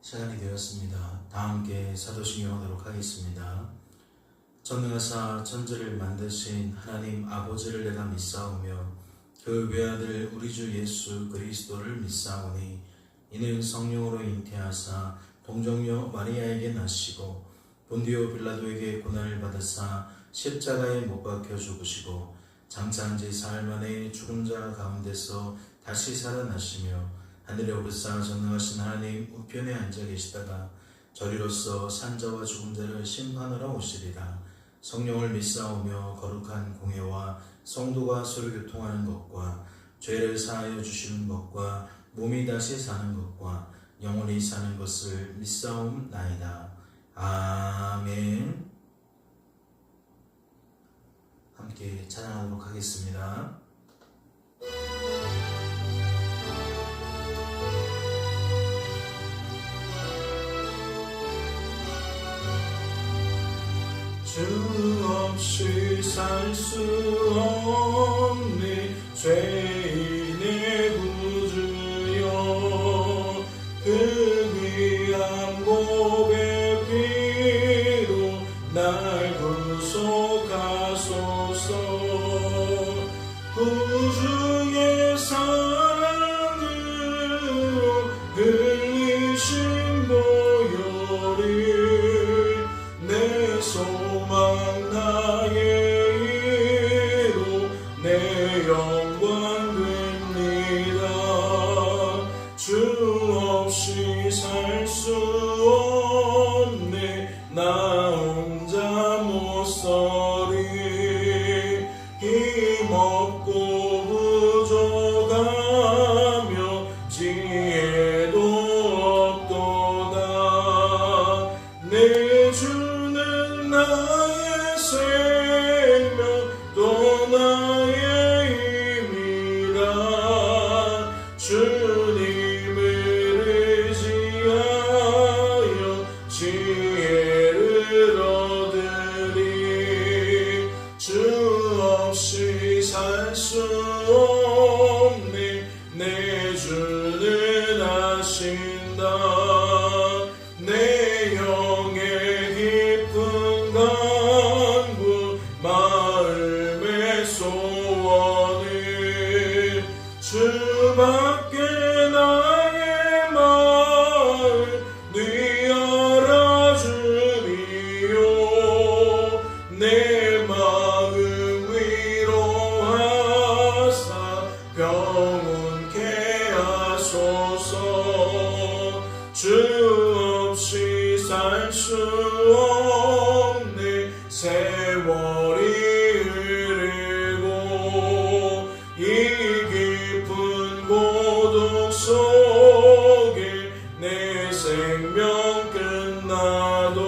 시간이 되었습니다. 다 함께 사도신경 하도록 하겠습니다. 전능하사 천지를 만드신 하나님 아버지를 내가 믿사오며 그 외아들 우리 주 예수 그리스도를 믿사오니 이는 성령으로 잉태하사 동정녀 마리아에게 나시고 본디오 빌라도에게 고난을 받으사 십자가에 못 박혀 죽으시고 장사한 지 사흘 만에 죽은 자 가운데서 다시 살아나시며 하늘에 오르사 전능하신 하나님 우편에 앉아 계시다가 저리로서 산자와 죽은 자를 심판하러 오시리라. 성령을 믿사오며 거룩한 공회와 성도가 서로 교통하는 것과 죄를 사하여 주시는 것과 몸이 다시 사는 것과 영원히 사는 것을 믿사옵나이다. 아멘. 함께 찬양하도록 하겠습니다. 주 없이 살 수 없는 죄인의 구주여, 그 귀한 보배 피로 날 구속하소서. 구주의 사랑으로 흘리신 보혈이 내 소망 나의 이로 내 영광 됩니다. 주 없이 살 수 없네 나 혼자 못 서리. 힘없고 부족하며 지혜도 없도다. 내 주는 나의 생명 또 나의 힘이라. 주님을 의지하여 지혜를 얻으리. 주 없이 살 수 없네 내 주는 아신다. 내 영의 깊은 간구 마음의 소원을 주밖에 나의 마음 네 알아주리요. 내 마음 위로하사 병원케 하소서. 주 없이 살 수 없네 세월이 흐르고 이 깊은 고독 속에 내 생명 끝나도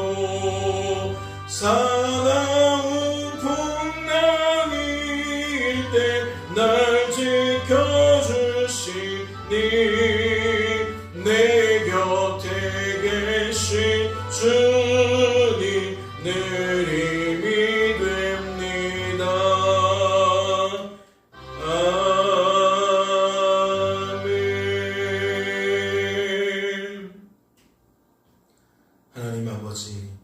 사나운 풍랑일 때 날 지켜주시니 내 곁에 계신 주님 늘 힘이 됩니다. 아멘. 하나님 아버지,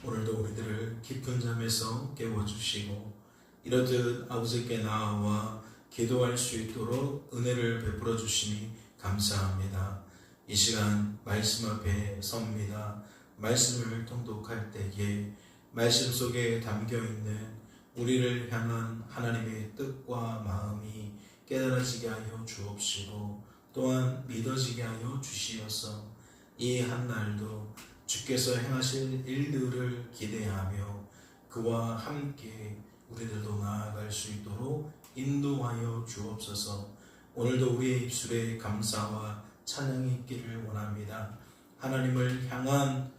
오늘도 우리들을 깊은 잠에서 깨워주시고 이렇듯 아버지께 나아와 기도할 수 있도록 은혜를 베풀어 주시니 감사합니다. 이 시간 말씀 앞에 섭니다. 말씀을 통독할 때에 말씀 속에 담겨있는 우리를 향한 하나님의 뜻과 마음이 깨달아지게 하여 주옵시고 또한 믿어지게 하여 주시어서 이 한날도 주께서 행하실 일들을 기대하며 그와 함께 우리들도 나아갈 수 있도록 인도하여 주옵소서. 오늘도 우리의 입술에 감사와 찬양이 있기를 원합니다. 하나님을 향한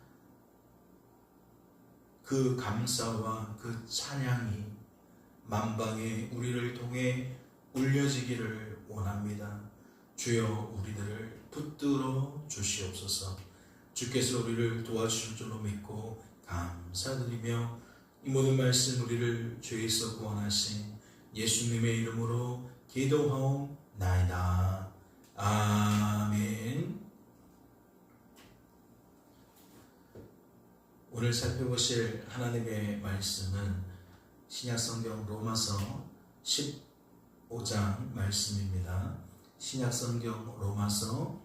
그 감사와 그 찬양이 만방에 우리를 통해 울려지기를 원합니다. 주여 우리들을 붙들어 주시옵소서. 주께서 우리를 도와주실 줄로 믿고 감사드리며 이 모든 말씀 우리를 주에서 구원하신 예수님의 이름으로 기도하옵나이다. 아멘. 오늘 살펴보실 하나님의 말씀은 신약성경 로마서 15장 말씀입니다. 신약성경 로마서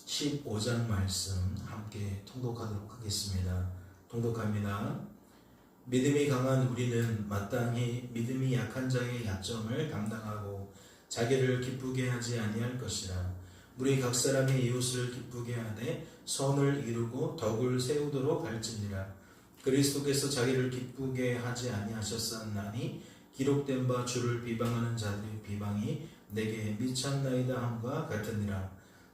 15장 말씀 함께 통독하도록 하겠습니다. 통독합니다. 믿음이 강한 우리는 마땅히 믿음이 약한 자의 약점을 감당하고 자기를 기쁘게 하지 아니할 것이라. 우리 각 사람이 이웃을 기쁘게 하되 선을 이루고 덕을 세우도록 할지니라. 그리스도께서 자기를 기쁘게 하지 아니하셨사나니 기록된 바 주를 비방하는 자들의 비방이 내게 미쳤나이다 함과 같으니라.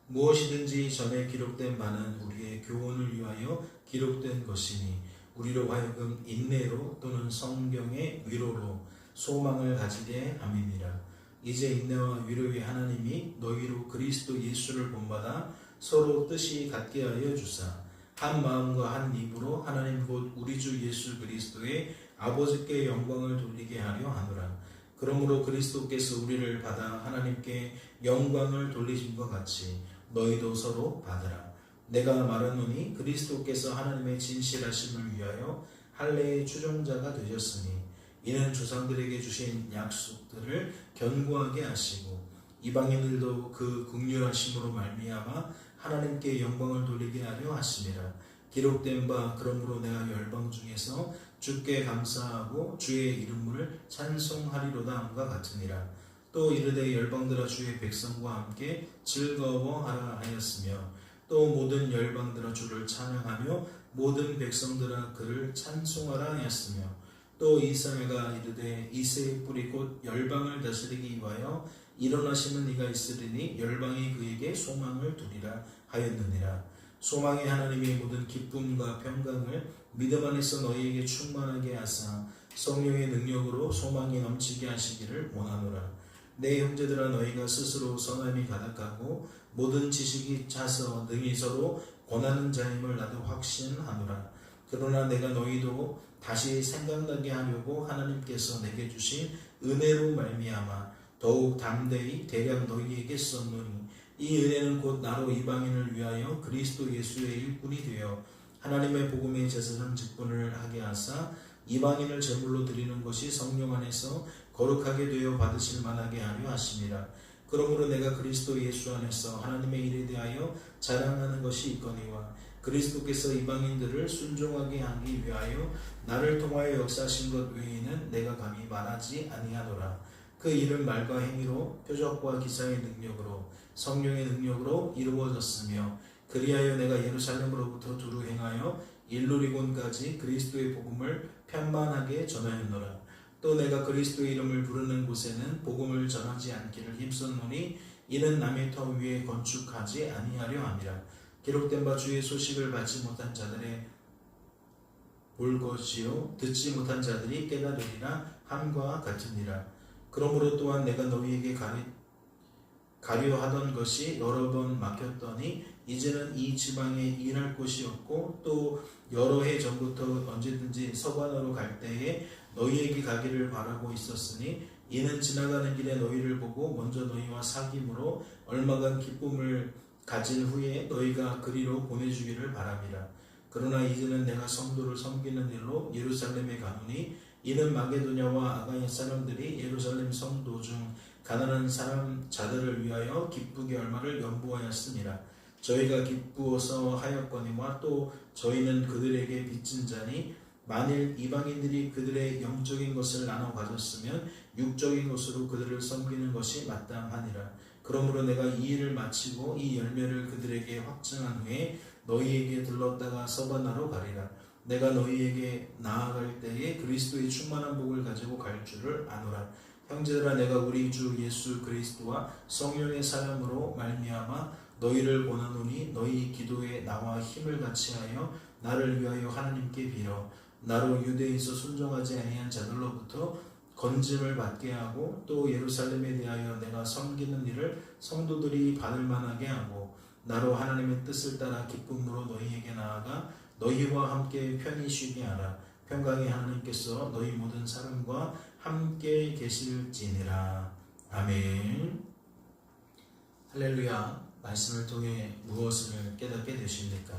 무엇이든지 전에 기록된 바는 우리의 교훈을 위하여 기록된 것이니 우리로 하여금 인내로 또는 성경의 위로로 소망을 가지게 함이니라. 이제 인내와 위로의 하나님이 너희로 그리스도 예수를 본받아 서로 뜻이 같게 하여 주사 한 마음과 한 입으로 하나님 곧 우리 주 예수 그리스도의 아버지께 영광을 돌리게 하려 하노라. 그러므로 그리스도께서 우리를 받아 하나님께 영광을 돌리심과 같이 너희도 서로 받으라. 내가 말하노니 그리스도께서 하나님의 진실하심을 위하여 할례의 추종자가 되셨으니 이는 조상들에게 주신 약속들을 견고하게 하시고 이방인들도 그 긍휼하심으로 말미암아 하나님께 영광을 돌리게 하려 하심이라. 기록된 바 그러므로 내가 열방 중에서 주께 감사하고 주의 이름을 찬송하리로다 함과 같으니라. 또 이르되 열방들아 주의 백성과 함께 즐거워하라 하였으며 또 모든 열방들아 주를 찬양하며 모든 백성들아 그를 찬송하라 하였으며 또 이사야가 이르되 이새의 뿌리 곧 열방을 다스리기 위하여 일어나시는 이가 있으리니 열방이 그에게 소망을 두리라 하였느니라. 소망의 하나님이 모든 기쁨과 평강을 믿음 안에서 너희에게 충만하게 하사 성령의 능력으로 소망이 넘치게 하시기를 원하노라. 내 형제들아 너희가 스스로 선함이 가득하고 모든 지식이 차서 능히 서로 권하는 자임을 나도 확신하노라. 그러나 내가 너희도 다시 생각나게 하려고 하나님께서 내게 주신 은혜로 말미암아 더욱 담대히 대략 너희에게 썼노니 이 은혜는 곧 나로 이방인을 위하여 그리스도 예수의 일꾼이 되어 하나님의 복음의 제사장 직분을 하게 하사 이방인을 제물로 드리는 것이 성령 안에서 거룩하게 되어 받으실 만하게 하려 하심이라. 그러므로 내가 그리스도 예수 안에서 하나님의 일에 대하여 자랑하는 것이 있거니와 그리스도께서 이방인들을 순종하게 하기 위하여 나를 통하여 역사하신 것 외에는 내가 감히 말하지 아니하노라. 그 일은 말과 행위로 표적과 기사의 능력으로 성령의 능력으로 이루어졌으며 그리하여 내가 예루살렘으로부터 두루 행하여 일루리곤까지 그리스도의 복음을 편만하게 전하였노라. 또 내가 그리스도의 이름을 부르는 곳에는 복음을 전하지 않기를 힘썼노니 이는 남의 터 위에 건축하지 아니하려 함이라. 기록된 바 주의 소식을 받지 못한 자들의 볼 것이요 듣지 못한 자들이 깨달으리라 함과 같으니라. 그러므로 또한 내가 너희에게 가려 하던 것이 여러 번 막혔더니 이제는 이 지방에 일할 곳이 없고 또 여러 해 전부터 언제든지 서관으로 갈 때에 너희에게 가기를 바라고 있었으니 이는 지나가는 길에 너희를 보고 먼저 너희와 사귐으로 얼마간 기쁨을 가진 후에 너희가 그리로 보내주기를 바람이라. 그러나 이제는 내가 성도를 섬기는 일로 예루살렘에 가노니 이는 마게도냐와 아가야 사람들이 예루살렘 성도 중 가난한 자들을 위하여 기쁘게 얼마를 연보하였습니다. 저희가 기쁘어서 하였거니와 또 저희는 그들에게 빚진 자니 만일 이방인들이 그들의 영적인 것을 나눠 가졌으면 육적인 것으로 그들을 섬기는 것이 마땅하니라. 그러므로 내가 이 일을 마치고 이 열매를 그들에게 확증한 후에 너희에게 들렀다가 서바나로 가리라. 내가 너희에게 나아갈 때에 그리스도의 충만한 복을 가지고 갈 줄을 아노라. 형제들아 내가 우리 주 예수 그리스도와 성령의 사랑으로 말미암아 너희를 권하노니 너희 기도에 나와 힘을 같이하여 나를 위하여 하나님께 빌어 나로 유대에서 순종하지 아니한 자들로부터 건짐을 받게 하고 또 예루살렘에 대하여 내가 섬기는 일을 성도들이 받을 만하게 하고 나로 하나님의 뜻을 따라 기쁨으로 너희에게 나아가 너희와 함께 편히 쉬게 하라. 평강의 하나님께서 너희 모든 사람과 함께 계실지니라. 아멘. 할렐루야. 말씀을 통해 무엇을 깨닫게 되십니까?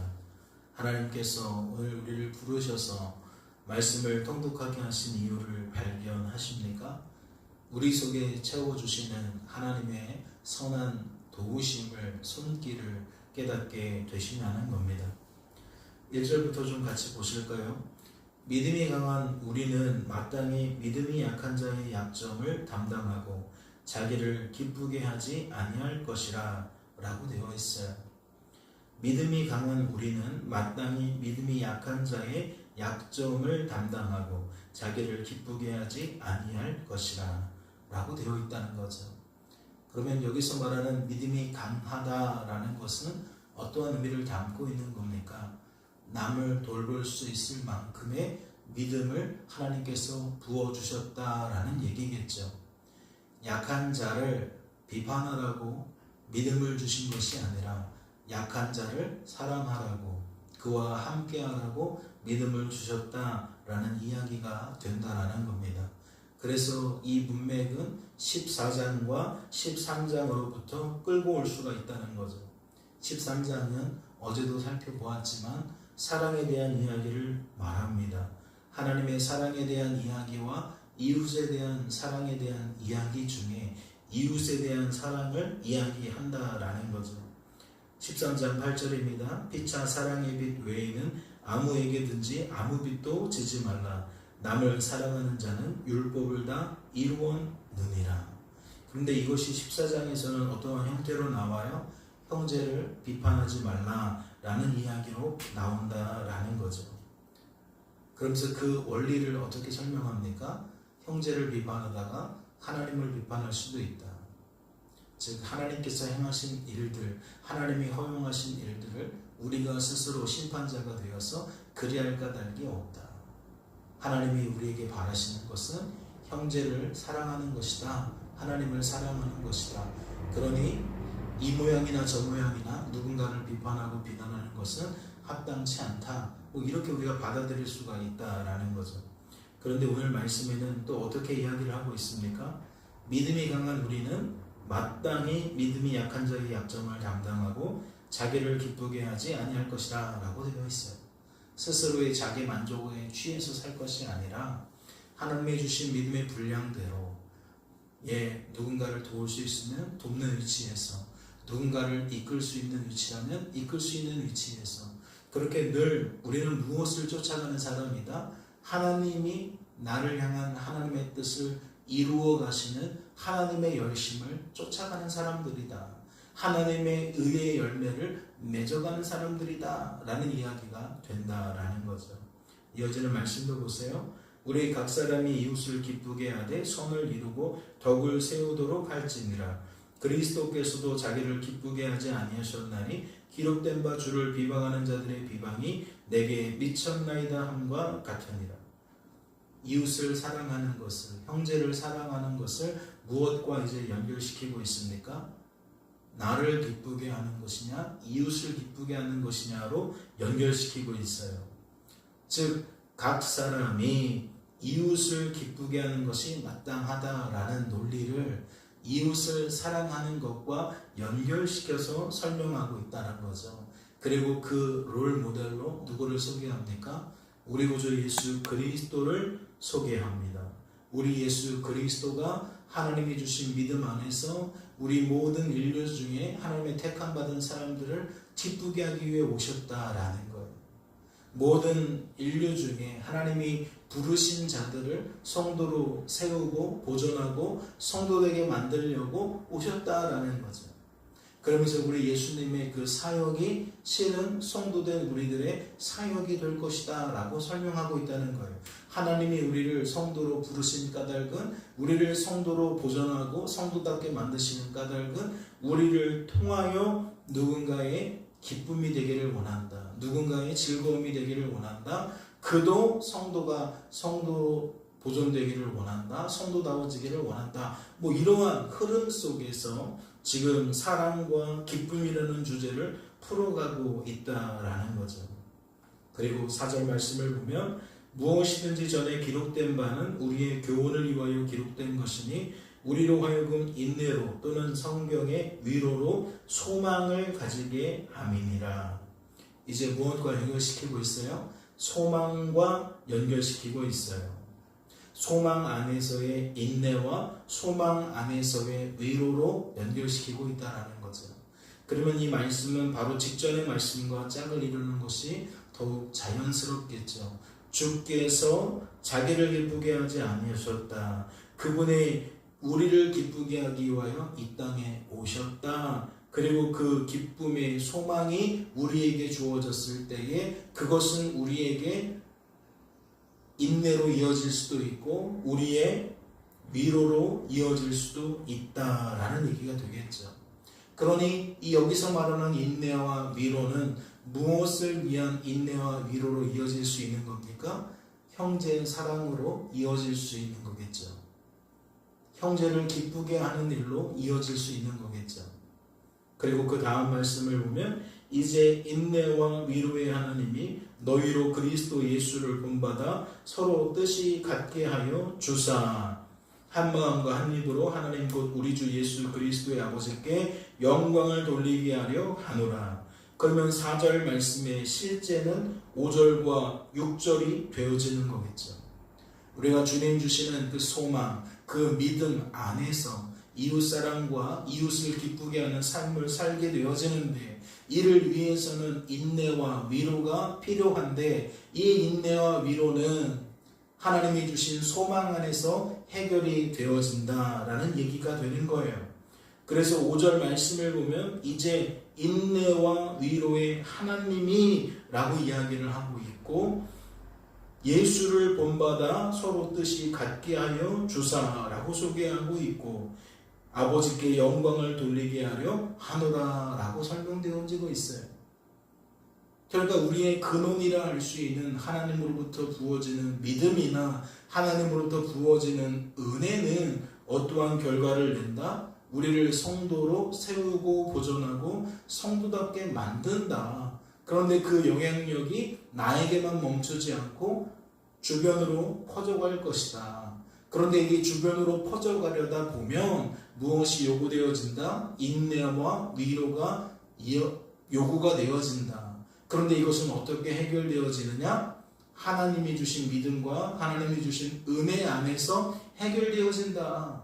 하나님께서 오늘 우리를 부르셔서 말씀을 통독하게 하신 이유를 발견하십니까? 우리 속에 채워주시는 하나님의 선한 도우심을, 손길을 깨닫게 되시냐는 겁니다. 1절부터 좀 같이 보실까요? 믿음이 강한 우리는 마땅히 믿음이 약한 자의 약점을 담당하고 자기를 기쁘게 하지 아니할 것이라 라고 되어 있어요. 믿음이 강한 우리는 마땅히 믿음이 약한 자의 약점을 담당하고 자기를 기쁘게 하지 아니할 것이라 라고 되어 있다는 거죠. 그러면 여기서 말하는 믿음이 강하다라는 것은 어떠한 의미를 담고 있는 겁니까? 남을 돌볼 수 있을 만큼의 믿음을 하나님께서 부어주셨다라는 얘기겠죠. 약한 자를 비판하라고 믿음을 주신 것이 아니라 약한 자를 사랑하라고 그와 함께하라고 믿음을 주셨다라는 이야기가 된다라는 겁니다. 그래서 이 문맥은 14장과 13장으로부터 끌고 올 수가 있다는 거죠. 13장은 어제도 살펴보았지만 사랑에 대한 이야기를 말합니다. 하나님의 사랑에 대한 이야기와 이웃에 대한 사랑에 대한 이야기 중에 이웃에 대한 사랑을 이야기한다라는 거죠. 13장 8절입니다. 피차 사랑의 빛 외에는 아무에게든지 아무 빛도 지지 말라. 남을 사랑하는 자는 율법을 다 이루었느니라. 그런데 이것이 14장에서는 어떠한 형태로 나와요? 형제를 비판하지 말라라는 이야기로 나온다라는 거죠. 그러면서 그 원리를 어떻게 설명합니까? 형제를 비판하다가 하나님을 비판할 수도 있다. 즉 하나님께서 행하신 일들, 하나님이 허용하신 일들을 우리가 스스로 심판자가 되어서 그리할 까닭이 없다. 하나님이 우리에게 바라시는 것은 형제를 사랑하는 것이다. 하나님을 사랑하는 것이다. 그러니 이 모양이나 저 모양이나 누군가를 비판하고 비난하는 것은 합당치 않다. 이렇게 우리가 받아들일 수가 있다라는 거죠. 그런데 오늘 말씀에는 또 어떻게 이야기를 하고 있습니까? 믿음이 강한 우리는 마땅히 믿음이 약한 자의 약점을 담당하고 자기를 기쁘게 하지 아니할 것이다 라고 되어 있어요. 스스로의 자기 만족에 취해서 살 것이 아니라 하나님이 주신 믿음의 분량대로 누군가를 도울 수 있으면 돕는 위치에서, 누군가를 이끌 수 있는 위치라면 이끌 수 있는 위치에서, 그렇게 늘 우리는 무엇을 쫓아가는 사람이다? 하나님이 나를 향한 하나님의 뜻을 이루어 가시는 하나님의 열심을 쫓아가는 사람들이다. 하나님의 의의 열매를 맺어가는 사람들이다 라는 이야기가 된다라는 거죠. 이어지는 말씀도 보세요. 우리 각 사람이 이웃을 기쁘게 하되 선을 이루고 덕을 세우도록 할지니라. 그리스도께서도 자기를 기쁘게 하지 아니하셨나니 기록된 바 주를 비방하는 자들의 비방이 내게 미쳤나이다 함과 같으니라. 이웃을 사랑하는 것을, 형제를 사랑하는 것을 무엇과 이제 연결시키고 있습니까? 나를 기쁘게 하는 것이냐, 이웃을 기쁘게 하는 것이냐로 연결시키고 있어요. 즉, 각 사람이 이웃을 기쁘게 하는 것이 마땅하다라는 논리를 이웃을 사랑하는 것과 연결시켜서 설명하고 있다는 거죠. 그리고 그 롤 모델로 누구를 소개합니까? 우리 구주 예수 그리스도를 소개합니다. 우리 예수 그리스도가 하나님이 주신 믿음 안에서 우리 모든 인류 중에 하나님의 택함 받은 사람들을 기쁘게 하기 위해 오셨다라는 거예요. 모든 인류 중에 하나님이 부르신 자들을 성도로 세우고 보존하고 성도되게 만들려고 오셨다라는 거죠. 그러면서 우리 예수님의 그 사역이 실은 성도된 우리들의 사역이 될 것이다 라고 설명하고 있다는 거예요. 하나님이 우리를 성도로 부르신 까닭은, 우리를 성도로 보존하고 성도답게 만드시는 까닭은 우리를 통하여 누군가의 기쁨이 되기를 원한다. 누군가의 즐거움이 되기를 원한다. 그도 성도가 성도로 보존되기를 원한다. 성도다워지기를 원한다. 이러한 흐름 속에서 지금 사랑과 기쁨이라는 주제를 풀어가고 있다라는 거죠. 그리고 4절 말씀을 보면 무엇이든지 전에 기록된 바는 우리의 교훈을 위하여 기록된 것이니 우리로 하여금 인내로 또는 성경의 위로로 소망을 가지게 함이니라. 이제 무엇과 연결시키고 있어요? 소망과 연결시키고 있어요. 소망 안에서의 인내와 소망 안에서의 위로로 연결시키고 있다는 거죠. 그러면 이 말씀은 바로 직전의 말씀과 짝을 이루는 것이 더욱 자연스럽겠죠. 주께서 자기를 기쁘게 하지 아니하셨다. 그분의 우리를 기쁘게 하기 위하여 이 땅에 오셨다. 그리고 그 기쁨의 소망이 우리에게 주어졌을 때에 그것은 우리에게 인내로 이어질 수도 있고 우리의 위로로 이어질 수도 있다라는 얘기가 되겠죠. 그러니 이 여기서 말하는 인내와 위로는 무엇을 위한 인내와 위로로 이어질 수 있는 겁니까? 형제의 사랑으로 이어질 수 있는 거겠죠. 형제를 기쁘게 하는 일로 이어질 수 있는 거겠죠. 그리고 그 다음 말씀을 보면 이제 인내와 위로의 하나님이 너희로 그리스도 예수를 본받아 서로 뜻이 같게 하여 주사 한 마음과 한 입으로 하나님 곧 우리 주 예수 그리스도의 아버지께 영광을 돌리게 하려 하노라. 그러면 4절 말씀의 실제는 5절과 6절이 되어지는 거겠죠. 우리가 주님 주시는 그 소망, 그 믿음 안에서 이웃사랑과 이웃을 기쁘게 하는 삶을 살게 되어지는데 이를 위해서는 인내와 위로가 필요한데 이 인내와 위로는 하나님이 주신 소망 안에서 해결이 되어진다라는 얘기가 되는 거예요. 그래서 5절 말씀을 보면 이제 인내와 위로의 하나님이 라고 이야기를 하고 있고 예수를 본받아 서로 뜻이 같게 하여 주사라고 소개하고 있고 아버지께 영광을 돌리게 하려 하노라 라고 설명되어지고 있어요. 그러니까 우리의 근원이라 할 수 있는 하나님으로부터 부어지는 믿음이나 하나님으로부터 부어지는 은혜는 어떠한 결과를 낸다? 우리를 성도로 세우고 보존하고 성도답게 만든다. 그런데 그 영향력이 나에게만 멈추지 않고 주변으로 퍼져갈 것이다. 그런데 이게 주변으로 퍼져가려다 보면 무엇이 요구되어진다? 인내와 위로가 요구가 되어진다. 그런데 이것은 어떻게 해결되어지느냐? 하나님이 주신 믿음과 하나님이 주신 은혜 안에서 해결되어진다.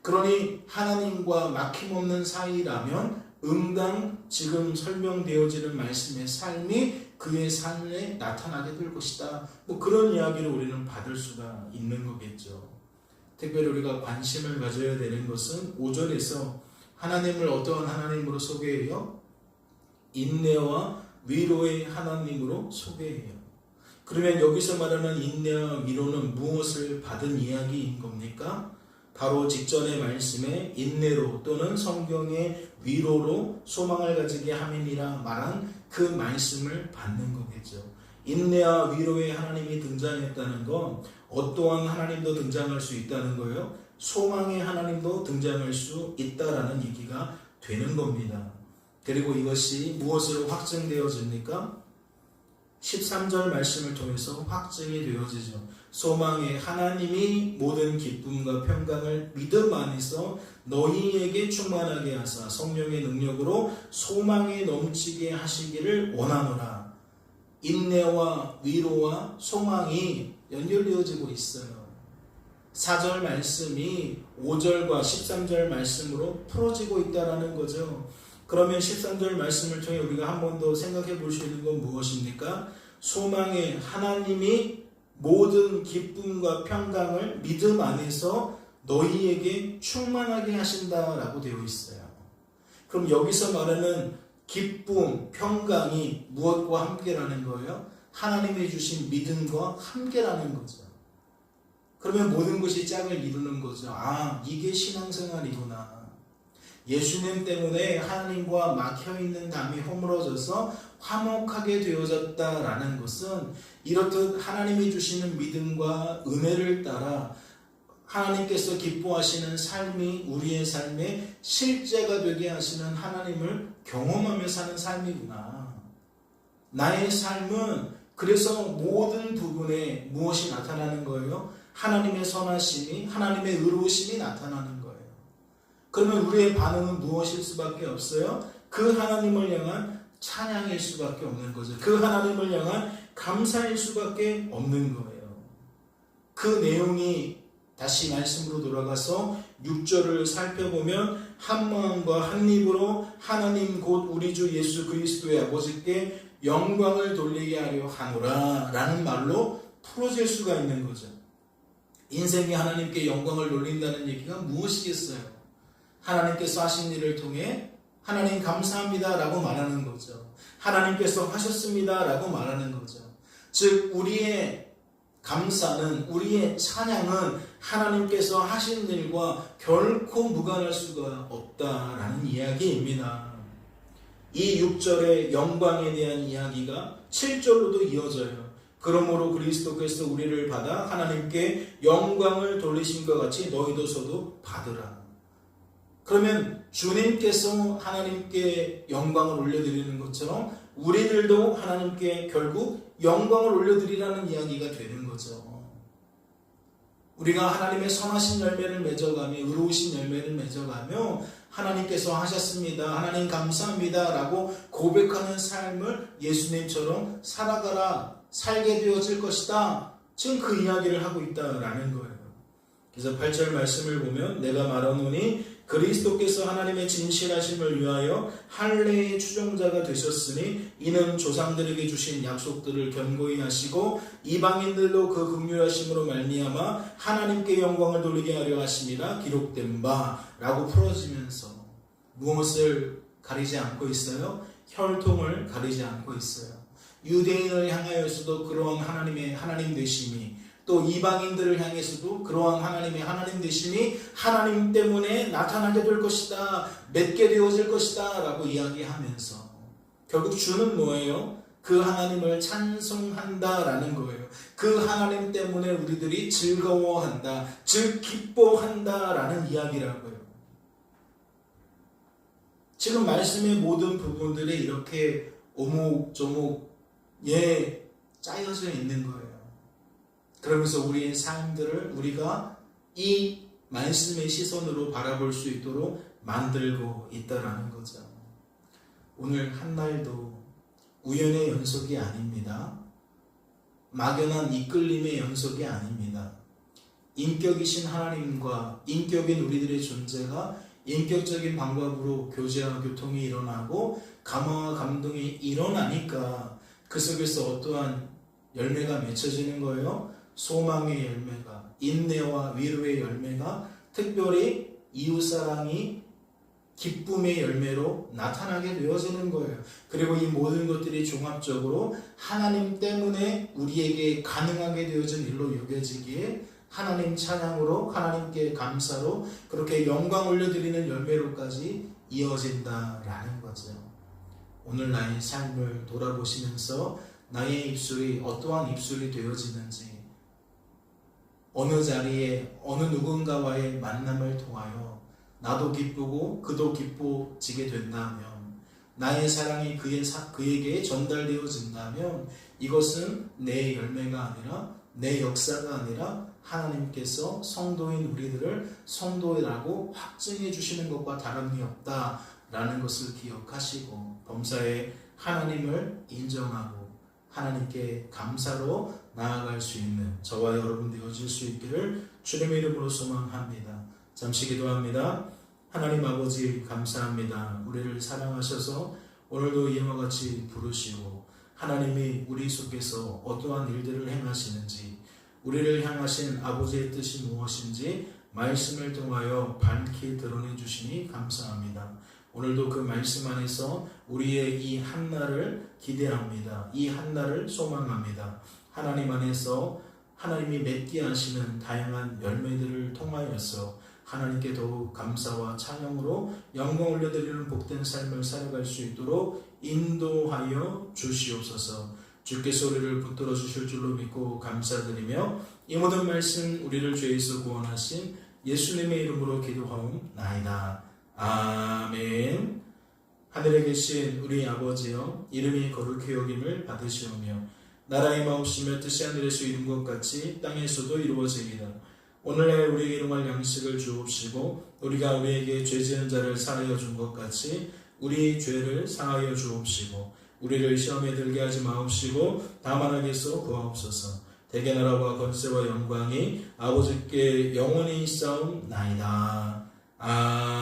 그러니 하나님과 막힘없는 사이라면 응당 지금 설명되어지는 말씀의 삶이 그의 삶에 나타나게 될 것이다. 그런 이야기를 우리는 받을 수가 있는 거겠죠. 특별히 우리가 관심을 가져야 되는 것은 5절에서 하나님을 어떠한 하나님으로 소개해요? 인내와 위로의 하나님으로 소개해요. 그러면 여기서 말하는 인내와 위로는 무엇을 받은 이야기인 겁니까? 바로 직전의 말씀에 인내로 또는 성경의 위로로 소망을 가지게 함이니라 말한 그 말씀을 받는 거겠죠. 인내와 위로의 하나님이 등장했다는 건 어떠한 하나님도 등장할 수 있다는 거예요. 소망의 하나님도 등장할 수 있다라는 얘기가 되는 겁니다. 그리고 이것이 무엇으로 확증되어집니까? 13절 말씀을 통해서 확증이 되어지죠. 소망의 하나님이 모든 기쁨과 평강을 믿음 안에서 너희에게 충만하게 하사 성령의 능력으로 소망에 넘치게 하시기를 원하노라. 인내와 위로와 소망이 연결되어지고 있어요. 4절 말씀이 5절과 13절 말씀으로 풀어지고 있다는 거죠. 그러면 13절 말씀을 통해 우리가 한 번 더 생각해 볼 수 있는 건 무엇입니까? 소망의 하나님이 모든 기쁨과 평강을 믿음 안에서 너희에게 충만하게 하신다라고 되어 있어요. 그럼 여기서 말하는 기쁨, 평강이 무엇과 함께라는 거예요? 하나님이 주신 믿음과 함께라는 거죠. 그러면 모든 것이 짝을 이루는 거죠. 아, 이게 신앙생활이구나. 예수님 때문에 하나님과 막혀있는 담이 허물어져서 화목하게 되어졌다라는 것은 이렇듯 하나님이 주시는 믿음과 은혜를 따라 하나님께서 기뻐하시는 삶이 우리의 삶의 실제가 되게 하시는 하나님을 경험하며 사는 삶이구나. 나의 삶은 그래서 모든 부분에 무엇이 나타나는 거예요? 하나님의 선하심이, 하나님의 의로우심이 나타나는 거예요. 그러면 우리의 반응은 무엇일 수밖에 없어요? 그 하나님을 향한 찬양일 수밖에 없는 거죠. 그 하나님을 향한 감사일 수밖에 없는 거예요. 그 내용이 다시 말씀으로 돌아가서 6절을 살펴보면 한 마음과 한 입으로 하나님 곧 우리 주 예수 그리스도의 아버지께 영광을 돌리게 하려 하노라 라는 말로 풀어질 수가 있는 거죠. 인생이 하나님께 영광을 돌린다는 얘기가 무엇이겠어요? 하나님께서 하신 일을 통해 하나님 감사합니다 라고 말하는 거죠. 하나님께서 하셨습니다 라고 말하는 거죠. 즉 우리의 감사는, 우리의 찬양은 하나님께서 하신 일과 결코 무관할 수가 없다라는 이야기입니다. 이 6절의 영광에 대한 이야기가 7절로도 이어져요. 그러므로 그리스도께서 우리를 받아 하나님께 영광을 돌리신 것 같이 너희도서도 받으라. 그러면 주님께서 하나님께 영광을 올려드리는 것처럼 우리들도 하나님께 결국 영광을 올려드리라는 이야기가 되는 거죠. 우리가 하나님의 선하신 열매를 맺어가며 의로우신 열매를 맺어가며 하나님께서 하셨습니다, 하나님 감사합니다 라고 고백하는 삶을 예수님처럼 살아가라, 살게 되어질 것이다. 지금 그 이야기를 하고 있다라는 거예요. 그래서 8절 말씀을 보면 내가 말하노니 그리스도께서 하나님의 진실하심을 위하여 할례의 추종자가 되셨으니 이는 조상들에게 주신 약속들을 견고히 하시고 이방인들로 그 긍휼하심으로 말미암아 하나님께 영광을 돌리게 하려 하심이라 기록된 바 라고 풀어지면서 무엇을 가리지 않고 있어요? 혈통을 가리지 않고 있어요. 유대인을 향하여서도 그러한 하나님의 하나님 되심이, 또 이방인들을 향해서도 그러한 하나님의 하나님 되심이 하나님 때문에 나타나게 될 것이다, 맺게 되어질 것이다 라고 이야기하면서 결국 주는 뭐예요? 그 하나님을 찬송한다 라는 거예요. 그 하나님 때문에 우리들이 즐거워한다, 즉 기뻐한다 라는 이야기라고요. 지금 말씀의 모든 부분들이 이렇게 오목조목 짜여져 있는 거예요. 그러면서 우리의 삶들을 우리가 이 말씀의 시선으로 바라볼 수 있도록 만들고 있다라는 거죠. 오늘 한 날도 우연의 연속이 아닙니다. 막연한 이끌림의 연속이 아닙니다. 인격이신 하나님과 인격인 우리들의 존재가 인격적인 방법으로 교제와 교통이 일어나고 감화와 감동이 일어나니까 그 속에서 어떠한 열매가 맺혀지는 거예요? 소망의 열매가, 인내와 위로의 열매가, 특별히 이웃사랑이 기쁨의 열매로 나타나게 되어지는 거예요. 그리고 이 모든 것들이 종합적으로 하나님 때문에 우리에게 가능하게 되어진 일로 여겨지기에 하나님 찬양으로, 하나님께 감사로, 그렇게 영광 올려드리는 열매로까지 이어진다라는 거죠. 오늘 나의 삶을 돌아보시면서 나의 입술이 어떠한 입술이 되어지는지, 어느 자리에 어느 누군가와의 만남을 통하여 나도 기쁘고 그도 기뻐지게 된다면, 나의 사랑이 그에게 전달되어진다면 이것은 내 열매가 아니라, 내 역사가 아니라 하나님께서 성도인 우리들을 성도라고 확증해 주시는 것과 다름이 없다라는 것을 기억하시고 범사에 하나님을 인정하고 하나님께 감사로 나아갈 수 있는 저와 여러분 되어질 수 있기를 주님의 이름으로 소망합니다. 잠시 기도합니다. 하나님 아버지 감사합니다. 우리를 사랑하셔서 오늘도 이와 같이 부르시고 하나님이 우리 속에서 어떠한 일들을 행하시는지, 우리를 향하신 아버지의 뜻이 무엇인지 말씀을 통하여 밝히 드러내 주시니 감사합니다. 오늘도 그 말씀 안에서 우리의 이 한날을 기대합니다. 이 한날을 소망합니다. 하나님 안에서 하나님이 맺게 하시는 다양한 열매들을 통하여서 하나님께 더욱 감사와 찬양으로 영광 올려드리는 복된 삶을 살아갈 수 있도록 인도하여 주시옵소서. 주께서 우리를 붙들어 주실 줄로 믿고 감사드리며 이 모든 말씀 우리를 죄에서 구원하신 예수님의 이름으로 기도하옵나이다. 아멘. 하늘에 계신 우리 아버지여, 이름이 거룩히 여김을 받으시오며 나라의 마옵시며 뜻이 하늘에서 이룬 것 같이 땅에서도 이루어지이다. 오늘날 우리에게 일용할 양식을 주옵시고 우리가 우리에게 죄 지은 자를 사하여 준 것 같이 우리 죄를 사하여 주옵시고 우리를 시험에 들게 하지 마옵시고 다만 악에서 구하옵소서. 대개 나라와 권세와 영광이 아버지께 영원히 있사옵나이다. 아멘.